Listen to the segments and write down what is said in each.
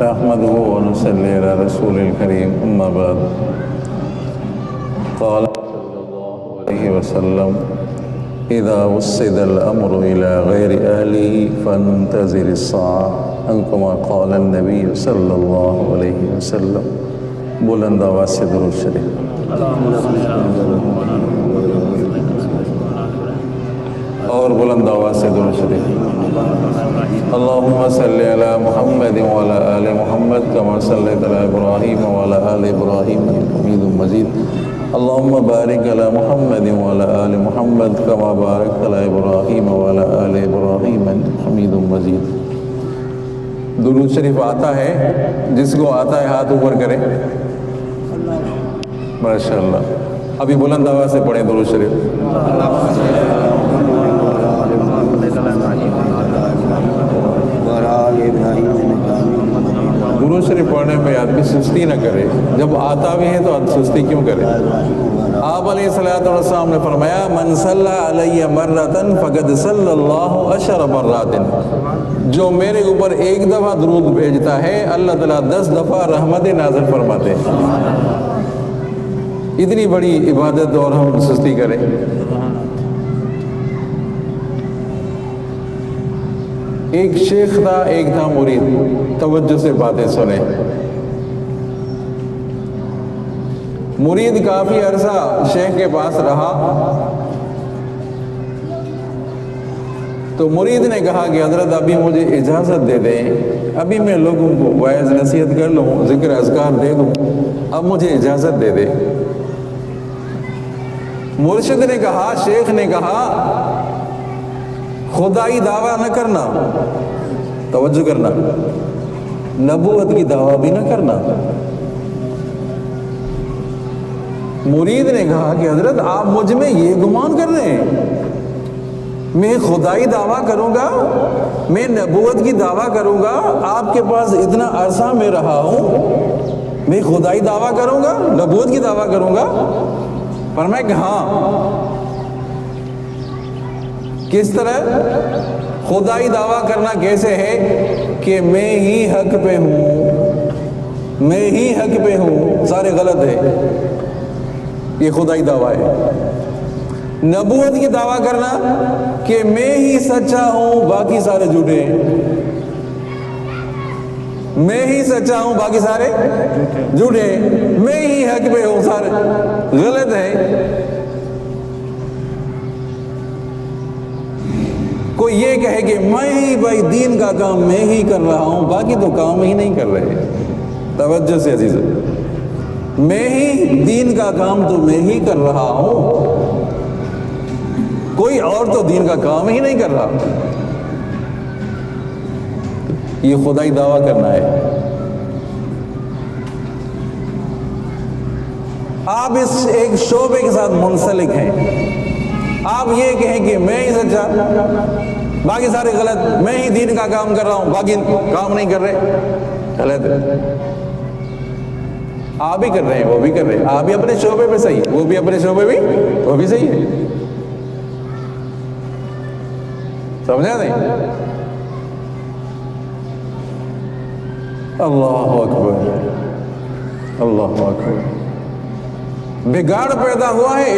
نحمده ونصلي على رسول الكريم أما بعد قال صلى الله عليه وسلم إذا وصل الأمر إلى غير أهله فانتظر الساعة أو كما قال النبي صلى الله عليه وسلم. بلند آواز سے درود شریف. اور بلند آواز سے درود شریف. اللهم صل على محمد وعلى آل محمد كما صليت على إبراهيم وعلى آل إبراهيم إنك حميد مجيد. اللهم بارك على محمد وعلى آل محمد كما باركت على إبراهيم وعلى آل إبراهيم إنك حميد مجيد. درود شریف آتا ہے، جس کو آتا ہے ہاتھ اوپر کرے. ماشاءاللہ. ابھی بلند آواز سے پڑھیں درود شریف. درود شریف پڑھنے میں آدمی سستی نہ کرے. جب آتا بھی ہے تو سستی کیوں کرے؟ آپ علیہ الصلوۃ والسلام نے فرمایا من صلی علی مرۃ فقد صلی اللہ عشر مرات. جو میرے اوپر ایک دفعہ درود بھیجتا ہے اللہ تعالیٰ 10 دفعہ رحمت نازل فرماتے ہیں. اتنی بڑی عبادت اور ہم سستی کریں. ایک شیخ تھا، ایک تھا مرید. توجہ سے باتیں سنیں. مرید کافی عرصہ شیخ کے پاس رہا تو مرید نے کہا کہ حضرت ابھی مجھے اجازت دے دیں، ابھی میں لوگوں کو واعظ نصیحت کر لوں، ذکر اذکار دے دوں، اب مجھے اجازت دے دیں. مرشد نے کہا، شیخ نے کہا خدائی دعویٰ نہ کرنا، توجہ کرنا، نبوت کی دعویٰ بھی نہ کرنا. مرید نے کہا کہ حضرت آپ مجھ میں یہ گمان کر رہے ہیں، میں خدائی دعویٰ کروں گا، میں نبوت کی دعویٰ کروں گا، آپ کے پاس اتنا عرصہ میں رہا ہوں، میں خدائی دعویٰ کروں گا، نبوت کی دعویٰ کروں گا؟ فرمایا کہ ہاں. کس طرح خدائی دعویٰ کرنا کیسے ہے کہ میں ہی حق پہ ہوں، میں ہی حق پہ ہوں، سارے غلط ہے، یہ خدائی دعویٰ ہے. نبوت کی دعویٰ کرنا کہ میں ہی سچا ہوں باقی سارے جھوٹے ہیں، میں ہی سچا ہوں باقی سارے جھوٹے ہیں، میں ہی حق پہ ہوں، سارے غلط ہے. کوئی یہ کہے کہ میں ہی بھائی دین کا کام میں ہی کر رہا ہوں، باقی تو کام ہی نہیں کر رہے. توجہ سے عزیز، میں ہی دین کا کام تو میں ہی کر رہا ہوں، کوئی اور تو دین کا کام ہی نہیں کر رہا. یہ خدائی دعویٰ کرنا ہے. آپ اس ایک شعبے کے ساتھ منسلک ہیں. آپ یہ کہیں کہ میں ہی سچا، باقی سارے غلط، میں ہی دین کا کام کر رہا ہوں، باقی کام نہیں کر رہے، غلط. آپ بھی کر رہے ہیں، وہ بھی کر رہے ہیں. آپ بھی اپنے شعبے پہ صحیح، وہ بھی اپنے شعبے بھی، وہ بھی صحیح ہے. سمجھا نہیں؟ اللہ اکبر، اللہ اکبر. بگاڑ پیدا ہوا ہے،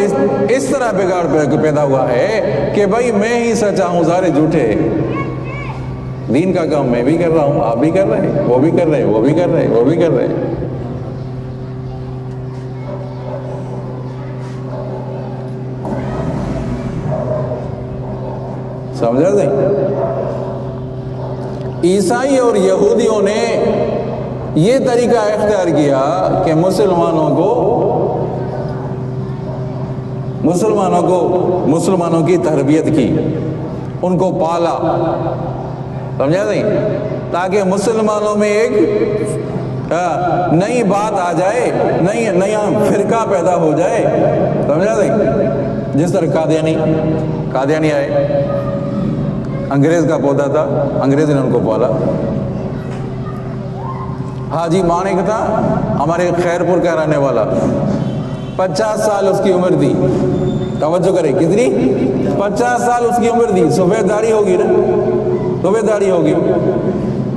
اس طرح بگاڑ پیدا ہوا ہے کہ بھائی میں ہی سچا ہوں، سارے جھوٹے. دین کا کام میں بھی کر رہا ہوں، آپ بھی کر رہے ہیں، وہ بھی کر رہے ہیں، وہ بھی کر رہے ہیں، وہ بھی کر رہے ہیں. سمجھا نہیں؟ عیسائی اور یہودیوں نے یہ طریقہ اختیار کیا کہ مسلمانوں کی تربیت کی، ان کو پالا. سمجھا نہیں؟ تاکہ مسلمانوں میں ایک نئی بات آ جائے، نیا فرقہ پیدا ہو جائے. سمجھا نہیں؟ جس طرح قادیانی آئے، انگریز کا پودا تھا، انگریز نے ان کو پالا. حاجی مانک تھا، ہمارے خیرپور کا رہنے والا، 50 سال اس کی عمر تھی. توجہ کرے، کتنی؟ 50 سال اس کی عمر تھی. سفید داڑھی ہوگی نا، سفید داڑھی ہوگی.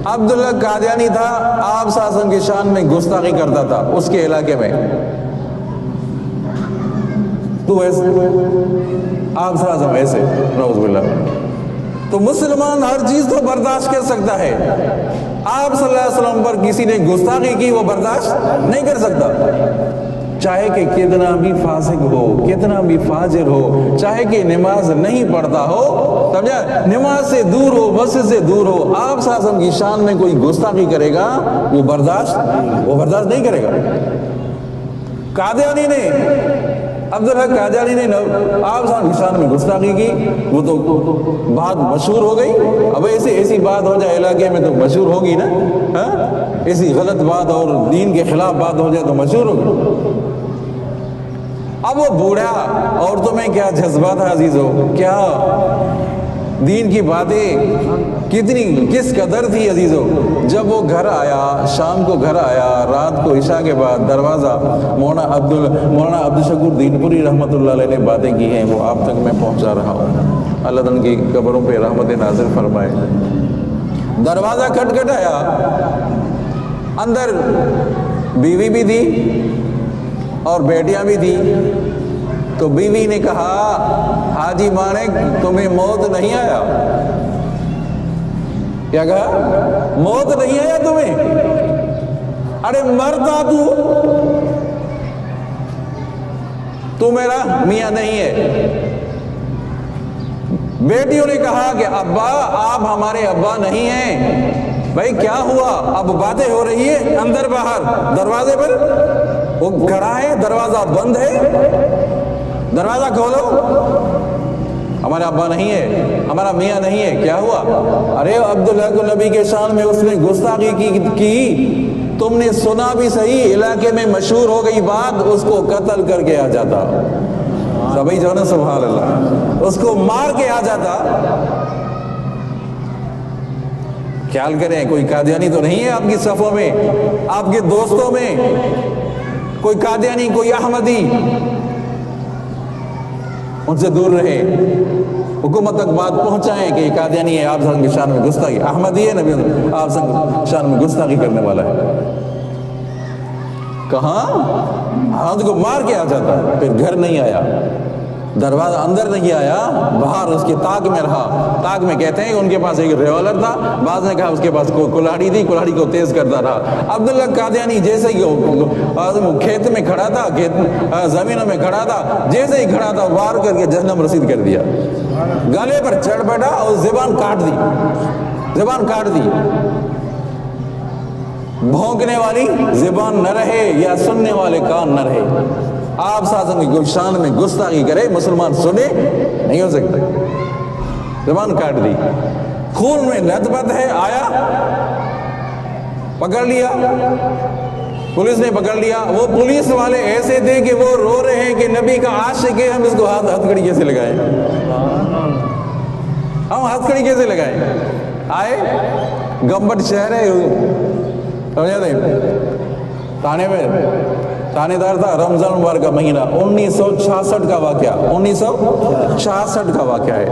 عبداللہ قادیانی تھا، آپ صلی اللہ علیہ وسلم کی شان میں گستاخی کرتا تھا اس کے علاقے میں. تو ایسے آپ صلی اللہ علیہ وسلم ایسے، نعوذ باللہ. تو مسلمان ہر چیز تو برداشت کر سکتا ہے، آپ صلی اللہ علیہ وسلم پر کسی نے گستاخی کی وہ برداشت نہیں کر سکتا، چاہے کہ کتنا بھی فاسق ہو، کتنا بھی فاجر ہو، چاہے کہ نماز نہیں پڑھتا ہو، سمجھا، نماز سے دور ہو، مسجد سے دور ہو، آپ صلی اللہ علیہ وسلم کی شان میں کوئی گستاخی کرے گا وہ برداشت نہیں کرے گا. قادیانی نے، عبدالحق قادیانی نے آپ صلی اللہ علیہ وسلم کی شان میں گستاخی کی، وہ تو بات مشہور ہو گئی. اب ایسی بات ہو جائے علاقے میں تو مشہور ہوگی نا، ایسی غلط بات اور دین کے خلاف بات ہو جائے تو مشہور ہوگی. اب وہ بوڑھا، عورتوں میں کیا جذبات ہے عزیزو، کیا دین کی باتیں کس قدر تھی عزیزو. جب وہ گھر آیا، شام کو گھر آیا، رات کو عشاء کے بعد دروازہ، مولانا عبدالشکور دین پوری رحمۃ اللہ علیہ نے باتیں کی ہیں، وہ آپ تک میں پہنچا رہا ہوں. اللہ ان کی قبروں پہ رحمت نازل فرمائے. دروازہ کھٹکھٹایا، اندر بیوی بھی تھی اور بیٹیاں بھی تھی. تو بیوی نے کہا، حاجی مانک تمہیں موت نہیں آیا؟ کیا کہا؟ موت نہیں آیا تمہیں؟ ارے مرتا تو میرا میاں نہیں ہے. بیٹیوں نے کہا کہ ابا آپ ہمارے ابا نہیں ہیں. بھائی کیا ہوا؟ اب باتیں ہو رہی ہے اندر باہر، دروازے پر وہ کھڑا ہے، دروازہ بند ہے، دروازہ کھولو. ہمارا ابا نہیں ہے، ہمارا میاں نہیں ہے. کیا ہوا؟ ارے عبداللہ کو نبی کے شان میں اس نے گستاخی کی، تم نے سنا بھی صحیح، علاقے میں مشہور ہو گئی بات، اس کو قتل کر کے آ جاتا. سبھی جو نا سبحان اللہ، اس کو مار کے آ جاتا. خیال کریں کوئی قادیانی تو نہیں ہے آپ کی صفوں میں، آپ کے دوستوں میں کوئی قادیانی، کوئی احمدی، ان سے دور رہے. حکومت تک بات پہنچائیں کہ یہ قادیانی ہے، آپ کی شان میں گستاخی، احمدی ہے نبی آپ شان میں گستاخی کرنے والا ہے. کہاں ہاتھ کو مار کے آ جاتا. پھر گھر نہیں آیا، دروازہ اندر نہیں آیا، باہر اس کے طاق میں رہا. طاق میں کہتے ہیں کہ ان کے پاس ایک ریوالر تھا، بعض نے کہا اس کے پاس کلاڑی تھی، کلاڑی کو تیز کرتا رہا. عبداللہ قادیانی جیسے ہی کھیت میں کھڑا تھا، زمینوں میں کھڑا تھا، جیسے ہی کھڑا تھا وار کر کے جہنم رسید کر دیا. گلے پر چڑھ بیٹھا اور زبان کاٹ دی. بھونکنے والی زبان نہ رہے یا سننے والے کان نہ رہے. آپ سازن کی شان میں گستاخی کرے، مسلمان سنے نہیں ہو سکتا. زبان کاٹ دی، خون میں لطبت ہے. آیا پکڑ لیا، پولیس نے پکڑ لیا. وہ پولیس والے ایسے تھے کہ وہ رو رہے ہیں کہ نبی کا عاشق ہے، ہم اس کو ہتھکڑی کیسے لگائیں، ہم ہتھکڑی کیسے لگائیں. آئے گمبٹ شہر ہے، تھانے میں تھانے دار تھا. رمضان مبارک کا مہینہ، 1966 کا واقعہ، 1966 کا واقعہ ہے.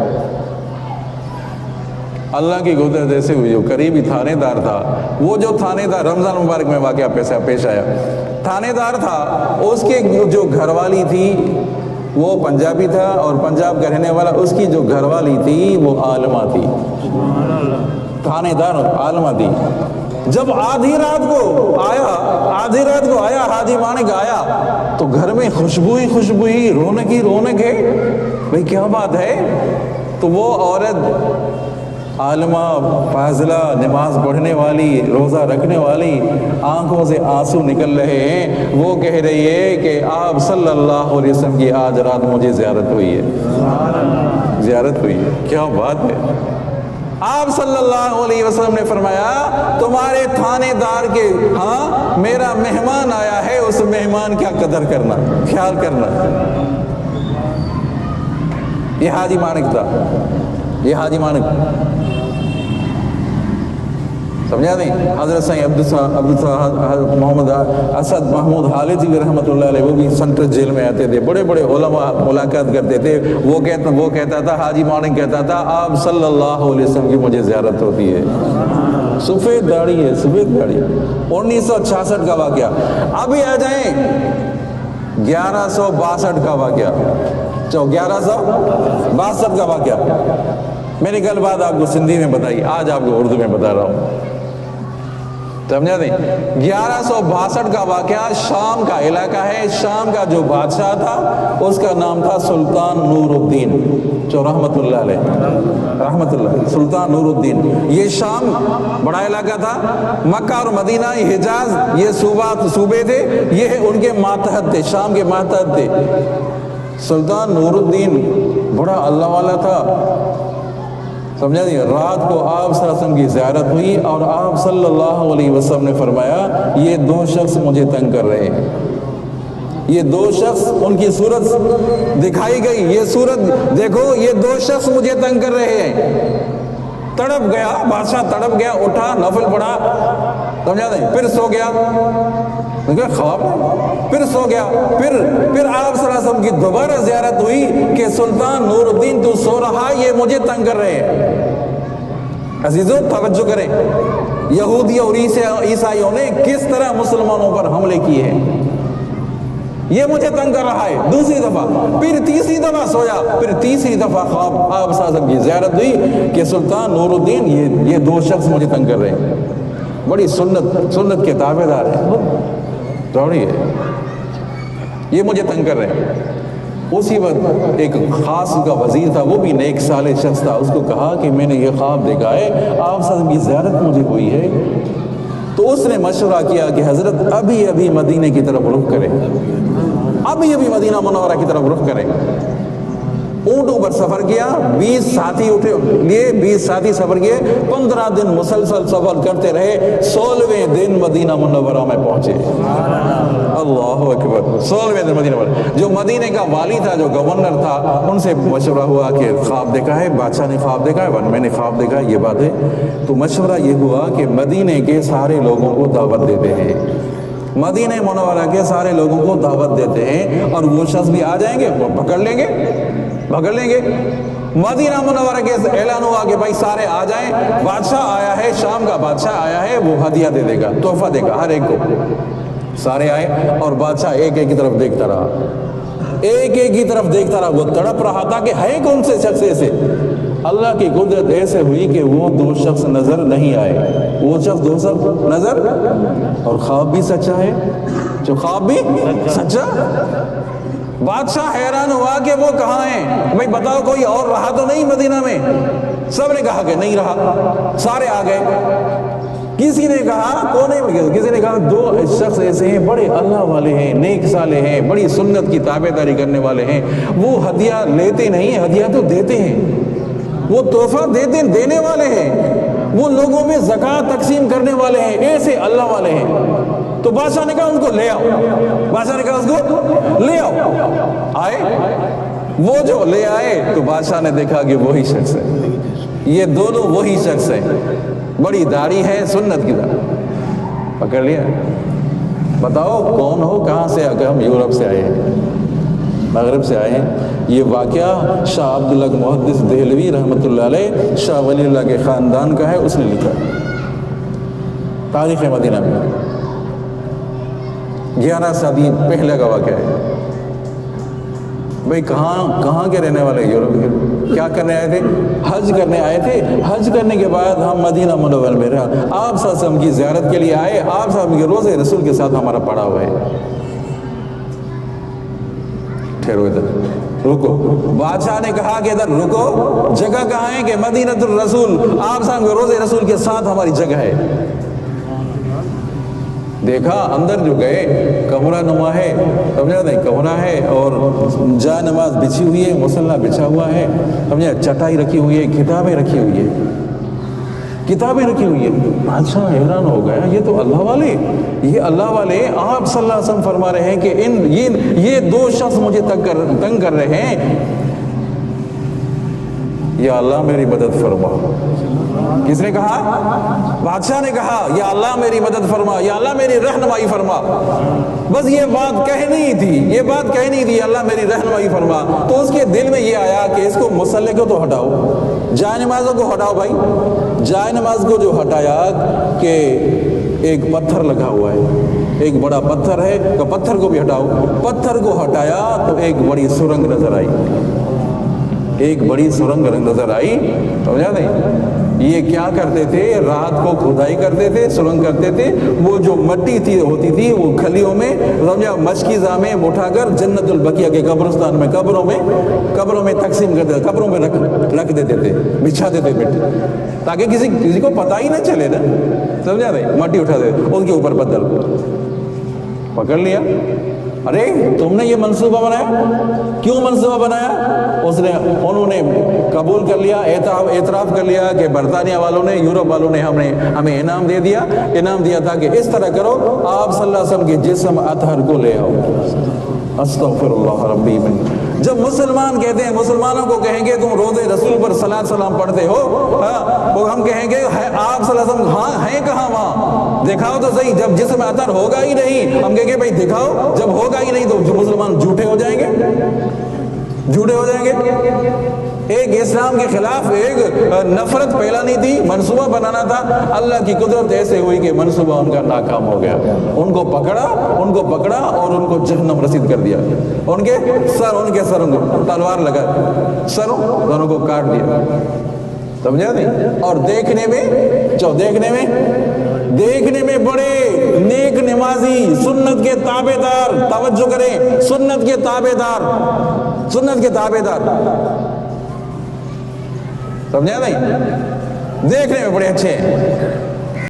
اللہ کی قدرت ایسے ہوئی، جو قریبی تھانے دار تھا، وہ جو تھانے دار رمضان مبارک میں واقعہ پیش آیا، تھانے دار تھا، اس کے جو گھر والی تھی وہ پنجابی تھا، اور پنجاب کا رہنے والا، اس کی جو گھر والی تھی وہ عالمہ تھی. تھانے دار عالمہ تھی. جب آدھی رات کو آیا حاجی مانک آیا تو گھر میں خوشبو ہی، رونق ہے. بھئی کیا بات ہے؟ تو وہ عورت عالمہ فاضلہ، نماز پڑھنے والی، روزہ رکھنے والی، آنکھوں سے آنسو نکل رہے ہیں. وہ کہہ رہی ہے کہ آپ صلی اللہ علیہ وسلم کی آج رات مجھے زیارت ہوئی ہے. کیا بات ہے. آپ صلی اللہ علیہ وسلم نے فرمایا تمہارے تھانے دار کے ہاں میرا مہمان آیا ہے، اس مہمان کا قدر کرنا، خیال کرنا. یہ حاجی مانک تھا، یہ حاجی مانک سمجھا نہیں. حضرت سائیں محمد اسد محمود حالجی رحمۃ اللہ علیہ، وہ بھی سینٹرل جیل میں آتے تھے، بڑے بڑے علماء ملاقات کرتے تھے. وہ کہتا تھا، حاجی مانک کہتا تھا آپ صلی اللہ علیہ وسلم کی مجھے زیارت ہوتی ہے. سفید داڑھی ہے، سفید داڑھی۔ 1966 کا واقعہ۔ ابھی آ جائیں 1162 کا واقعہ، 1162 کا واقعہ۔ میں نے کل بات آپ کو سندھی میں بتائی، آج آپ کو اردو میں بتا رہا ہوں، سمجھا نہیں؟ 1162 کا واقعہ شام کا علاقہ ہے۔ شام کا جو بادشاہ تھا اس کا نام تھا سلطان نور الدین، جو رحمت اللہ علیہ، رحمت اللہ، سلطان نور الدین۔ یہ شام بڑا علاقہ تھا، مکہ اور مدینہ، حجاز، یہ صوبے تھے، یہ ان کے ماتحت تھے، شام کے ماتحت تھے۔ سلطان نور الدین بڑا اللہ والا تھا، سمجھا نہیں؟ رات کو آپ صلی اللہ علیہ وسلم کی زیارت ہوئی اور آپ صلی اللہ علیہ وسلم نے فرمایا یہ دو شخص مجھے تنگ کر رہے ہیں، یہ دو شخص، ان کی صورت دکھائی گئی، یہ صورت دیکھو، یہ دو شخص مجھے تنگ کر رہے ہیں۔ تڑپ گیا بادشاہ، تڑپ گیا، اٹھا، نفل پڑھا، سمجھا نہیں؟ پھر سو گیا، خواب، پھر سو گیا، پھر آپ صلی اللہ علیہ وسلم کی دوبارہ زیارت ہوئی کہ سلطان نور الدین تو سو رہا، یہ مجھے تنگ کر رہے ہیں۔ عزیزوں توجہ کریں، یہودی اور عیسائیوں نے کس طرح مسلمانوں پر حملے کیے ہیں، یہ مجھے تنگ کر رہا ہے۔ دوسری دفعہ، پھر تیسری دفعہ سویا، پھر تیسری دفعہ خواب، آپ صلی اللہ علیہ وسلم کی زیارت ہوئی کہ سلطان نور الدین یہ دو شخص مجھے تنگ کر رہے ہیں، بڑی سنت کے تابع دار ہیں، دوڑی ہے، یہ مجھے تنگ کر رہے ہیں۔ اسی وقت ایک خاص کا وزیر تھا، وہ بھی نیک صالح شخص تھا، اس کو کہا کہ میں نے یہ خواب دیکھا ہے، آپ صلی اللہ علیہ وسلم کی زیارت مجھے ہوئی ہے۔ تو اس نے مشورہ کیا کہ حضرت ابھی مدینے کی طرف رخ کریں، ابھی مدینہ منورہ کی طرف رخ کریں۔ اونٹوں پر سفر کیا، 20 ساتھی اٹھے لیے، 20 ساتھی سفر کیے، 15 دن مسلسل سفر کرتے رہے، 16ویں دن مدینہ منورہ میں پہنچے۔ اللہ اکبر، 16ویں دن مدینہ منورہ۔ جو مدینے کا والی تھا، جو گورنر تھا، ان سے مشورہ ہوا کہ خواب دیکھا ہے، بادشاہ نے خواب دیکھا ہے، میں نے خواب دیکھا ہے، یہ بات ہے۔ تو مشورہ یہ ہوا کہ مدینے کے سارے لوگوں کو دعوت دیتے ہیں، مدینہ منورہ کے سارے لوگوں کو دعوت دیتے ہیں، اور وہ شخص بھی آ جائیں گے، وہ پکڑ لیں گے۔ مدینہ منورہ کے اعلان ہوا کہ بھائی سارے آ جائیں، بادشاہ آیا ہے، شام کا بادشاہ آیا ہے، وہ ہدیہ دے دے گا، تحفہ دے گا ہر ایک کو۔ سارے آئے اور بادشاہ ایک کی طرف دیکھتا رہا، ایک کی طرف دیکھتا رہا، وہ تڑپ رہا تھا کہ ہے کون سے شخص ایسے۔ اللہ کی قدرت ایسے ہوئی کہ وہ دو شخص نظر نہیں آئے، وہ شخص دو شخص نظر، اور خواب بھی سچا ہے، جو خواب بھی سچا۔ بادشاہ حیران ہوا کہ وہ کہاں ہیں، بھائی بتاؤ کوئی اور رہا تو نہیں مدینہ میں؟ سب نے کہا کہ نہیں رہا، سارے آ گئے۔ کسی نے کہا کسی نے کہا دو شخص ایسے ہیں، بڑے اللہ والے ہیں، نیک صالح ہیں، بڑی سنت کی تابع داری کرنے والے ہیں، وہ ہدیہ لیتے نہیں، ہدیہ تو دیتے ہیں، وہ تحفہ دینے والے ہیں، وہ لوگوں میں زکوٰۃ تقسیم کرنے والے ہیں، ایسے اللہ والے ہیں۔ تو بادشاہ نے کہا ان کو لے آؤ، بادشاہ نے کہا اس کو لے آؤ۔ آئے، وہ جو لے آئے تو بادشاہ نے دیکھا کہ وہی شخص ہے، یہ دونوں وہی شخص ہیں، بڑی داڑھی ہے، سنت کی داڑھی۔ پکڑ لیا، بتاؤ کون ہو، کہاں سے؟ کہ ہم یورپ سے آئے ہیں، مغرب سے آئے ہیں۔ یہ واقعہ شاہ عبداللہ محدث دہلوی رحمۃ اللہ علیہ، شاہ ولی اللہ کے خاندان کا ہے، اس نے لکھا تاریخ مدینہ میں، 11 صدی پہلے کا واقعہ ہے۔ بھئی کہاں کے رہنے والے؟ یورپ کے۔ کیا کرنے آئے تھے؟ حج کرنے آئے تھے۔ حج کرنے کے بعد ہم مدینہ منورہ میں رہا، آپ صلی اللہ علیہ وسلم کی زیارت کے لیے آئے، آپ صلی اللہ علیہ وسلم کے روزے رسول کے ساتھ ہمارا پڑا ہوا ہے۔ ٹھہرو ادھر، رکو۔ بادشاہ نے کہا کہ ادھر رکو، جگہ کہاں ہے؟ کہ مدینہ الرسول، آپ صلی اللہ علیہ وسلم کے روزے رسول کے ساتھ ہماری جگہ ہے۔ دیکھا اندر جو گئے، کمرہ نما ہے، سمجھا نہیں، کمرہ ہے، اور جا نماز بچھی ہوئی ہے، مصلی بچھا ہوا ہے، سمجھا، چٹائی رکھی ہوئی ہے، کتابیں رکھی ہوئی ہے، کتابیں رکھی ہوئی ہے۔ بادشاہ حیران ہو گیا، یہ تو اللہ والے، یہ اللہ والے، آپ صلی اللہ علیہ وسلم فرما رہے ہیں کہ یہ دو شخص مجھے تنگ کر رہے ہیں، یا اللہ میری مدد فرما، کس نے کہا؟ بادشاہ نے کہا یا اللہ میری مدد فرما، یا اللہ میری رہنمائی فرما. بس یہ بات کہنی تھی، یہ بات کہنی تھی، اللہ میری رہنمائی فرما. تو اس کے دل میں یہ آیا کہ اس کو مصلی کو تو ہٹاؤ، جائے نمازوں کو ہٹاؤ. بھائی جائے نماز کو جو ہٹایا کہ ایک پتھر لگا ہوا ہے، ایک بڑا پتھر ہے، تو پتھر کو بھی ہٹاؤ. پتھر کو ہٹایا تو ایک بڑی سرنگ نظر آئی، ایک بڑی سرنگ نظر آئی. سمجھا نہیں؟ یہ کیا کرتے تھے؟ رات کو کھدائی کرتے تھے، سرنگ کرتے تھے. وہ جو مٹی تھی ہوتی تھی وہ کھلیوں میں، سمجھا، مشکیزہ میں اٹھا کر جنت البقیہ کے قبرستان میں قبروں میں تقسیم کر دیتے، قبروں میں رکھ دیتے تھے، بچھا دیتے مٹی، تاکہ کسی کو پتہ ہی نہ چلے نا. سمجھا نہیں؟ مٹی اٹھا دیتے، ان کے اوپر بدل پکڑ لیا. ارے تم نے یہ منصوبہ بنایا؟ کیوں منصوبہ بنایا؟ انہوں نے قبول کر لیا، اعتراف کر لیا کہ برطانیہ والوں نے، یورپ والوں نے ہمیں انعام دیا تھا کہ اس طرح کرو، آپ صلی اللہ علیہ وسلم کے جسم اطہر کو لے آؤ. استغفر اللہ ربی من. جب مسلمان کہتے ہیں، مسلمانوں کو کہیں گے تم روضے رسول پر صلاۃ سلام پڑھتے ہو، وہ ہم کہیں گے آپ صلی اللہ علیہ وسلم ہاں ہیں کہاں؟ وہاں دکھاؤ تو صحیح. جب جسم اطہر ہوگا ہی نہیں، ہم کہیں گے بھائی دکھاؤ. جب ہوگا ہی نہیں تو مسلمان جھوٹے ہو جائیں گے. ایک اسلام کے خلاف ایک نفرت پھیلانی تھی، منصوبہ بنانا تھا. اللہ کی قدرت ایسے ہوئی کہ منصوبہ ان کا ناکام ہو گیا. ان کو پکڑا اور ان کو جہنم رسید کر دیا. ان کے سروں کو تلوار لگا، سروں دونوں کو کاٹ دیا. سمجھا نہیں؟ اور دیکھنے میں بڑے نیک نمازی، سنت کے تابع دار، توجہ کریں، سنت کے تابع دار. سمجھا نہیں؟ دیکھنے میں بڑے اچھے ہیں.